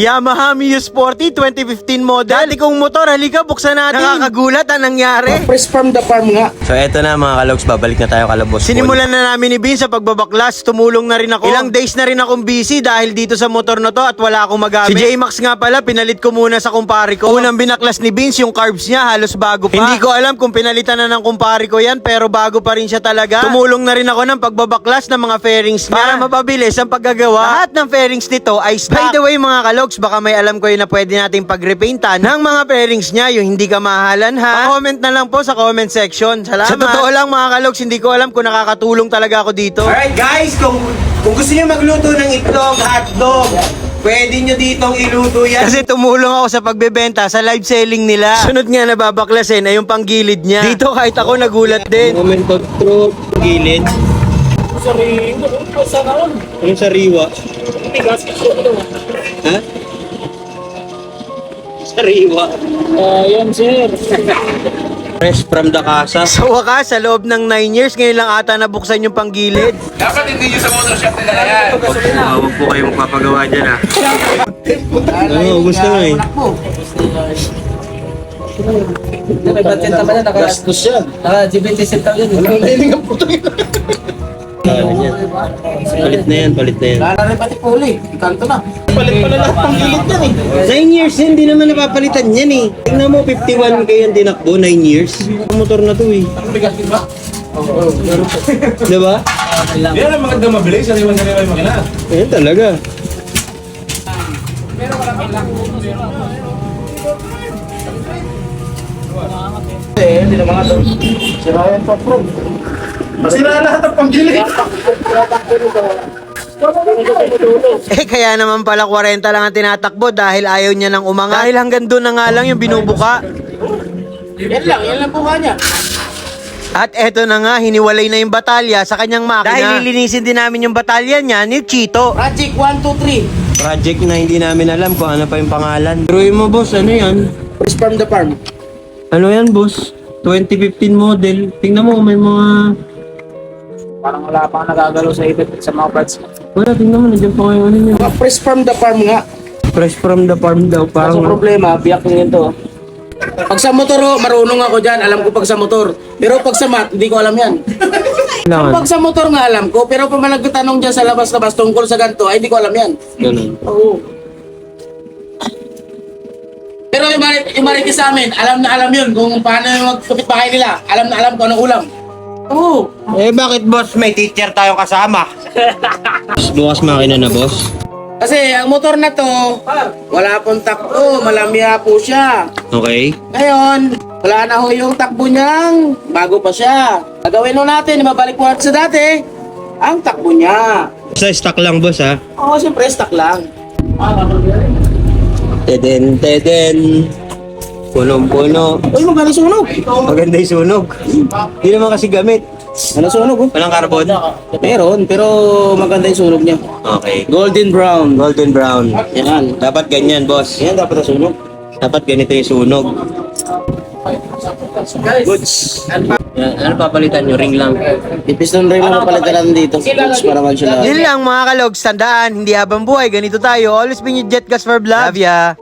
Yamaha Mio Sporty 2015 model. Dati kong motor, halika buksan natin. Nakakagulat ang nangyari. Press from the farm nga. So eto na mga kalogs, babalik na tayo kalabos. Sinimulan na namin ni Vince sa pagbabaklas, tumulong na rin ako. Ilang days na rin akong busy dahil dito sa motor na to at wala akong magamit. Si J-Max nga pala, pinalit ko muna sa kumpare ko. Unang binaklas ni Vince, yung carbs niya halos bago pa. Hindi ko alam kung pinalitan na ng kumpare ko yan, pero bago pa rin siya talaga. Tumulong na rin ako ng pagbabaklas ng mga fairings niya para mapabilis ang paggagawa. Lahat ng fairings nito ay stock. By the way mga kalogs, baka may alam ko yun na pwede nating pag-repaintan ng mga fairings niya, yung hindi kamahalan ha. Pa-comment na lang po sa comment section. Salamat. Sa totoo lang mga kalogs, hindi ko alam kung nakakatulong talaga ako dito. Alright guys, kung gusto niyo magluto ng itlog, hotdog, pwede nyo ditong iluto yan. Kasi tumulong ako sa pagbebenta sa live selling nila. Sunod nga na babaklasin ay yung panggilid niya. Dito kahit ako nagulat din. Moment of truth. Gilid. Yung sariwa. Ha? Sariwa. Yan sir. Fresh from the casa. Sa wakas, sa loob ng 9 years, ngayon lang ata nabuksan yung panggilid. Dapat hindi nyo sa motor shop nila yan. Huwag po kayong magpapagawa dyan ha. Oo, gusto mo eh. May budget naman yan. Gastos yan. Naka-GBT tayo yun. Walang lining ang puto yun. Palit na yan, palit na yan. Lala rin pati puli. Kanto na. Palit pala lahat pang gilid yan eh. 9 years yan, hindi naman napapalitan yan eh. Tingnan mo, 51 kayo yung tinakbo, 9 years. Ang motor na to eh. Ang bigat din ba? Diba? Yan ang maganda mabilis. Sariwan-sariwan yung makina. Ayan talaga. Hindi na mga to. Sirayan pa pro. Masira lahat ang panggilid. Kaya naman pala 40 lang ang tinatakbo dahil ayaw niya nang umangat. Dahil hanggang doon na nga lang yung binubuka. Yan lang buka niya. At eto na nga, hiniwalay na yung batalya sa kanyang makina. Dahil lilinisin din namin yung batalya niya ni Chito. Project 1, 2, 3. Project na hindi namin alam kung ano pa yung pangalan. Pero mo boss, ano yan? Press from the farm. Ano yan boss? 2015 model. Tingnan mo, may mga... Parang wala pang nagagalaw sa ipit sa mga parts. Wala, tingnan mo, nandiyan pa kayo ano yun. Mga press from the farm nga. Fresh from the farm daw, Ang parang... problema, biyak din to. Pag sa motor, marunong ako dyan. Alam ko pag sa motor. Pero pag sa mat, hindi ko alam yan. Kailangan. Pag sa motor nga alam ko, pero pag may nagtatanong dyan sa labas-labas tungkol sa ganito, ay hindi ko alam yan. Ganun. Oo. Pero yung marites sa amin, alam na alam yun kung paano yung magkupit bahay nila. Alam na alam kung anong ulam. Oo. Eh bakit boss, may teacher tayong kasama? Bukas makina na boss. Kasi ang motor na to, wala pong takbo, malamya po siya. Okay. Ngayon, wala na ho yung takbo niyang bago pa siya. Gagawin ho natin, mabalik po natin sa dati, ang takbo niya. Sa stock lang boss ha. Oo, siyempre, stock lang. Teden. Punong-puno. Uy, maganda sunog. Maganda yung sunog. Hindi naman kasi gamit. Ano sunog, oh? Walang carbon. Meron, pero maganda yung sunog niya. Okay. Golden brown. Golden brown. Yan. Dapat ganyan boss. Yan dapat ang sunog. Dapat ganito yung sunog. Goods. Yan, ano papalitan nyo? Ring lang. Ipiston rin lang napalitan natin dito. Goods para man sila. Yun lang mga kalogs, tandaan, hindi habang buhay, ganito tayo. Always bring your jet gas for vlog. Love ya.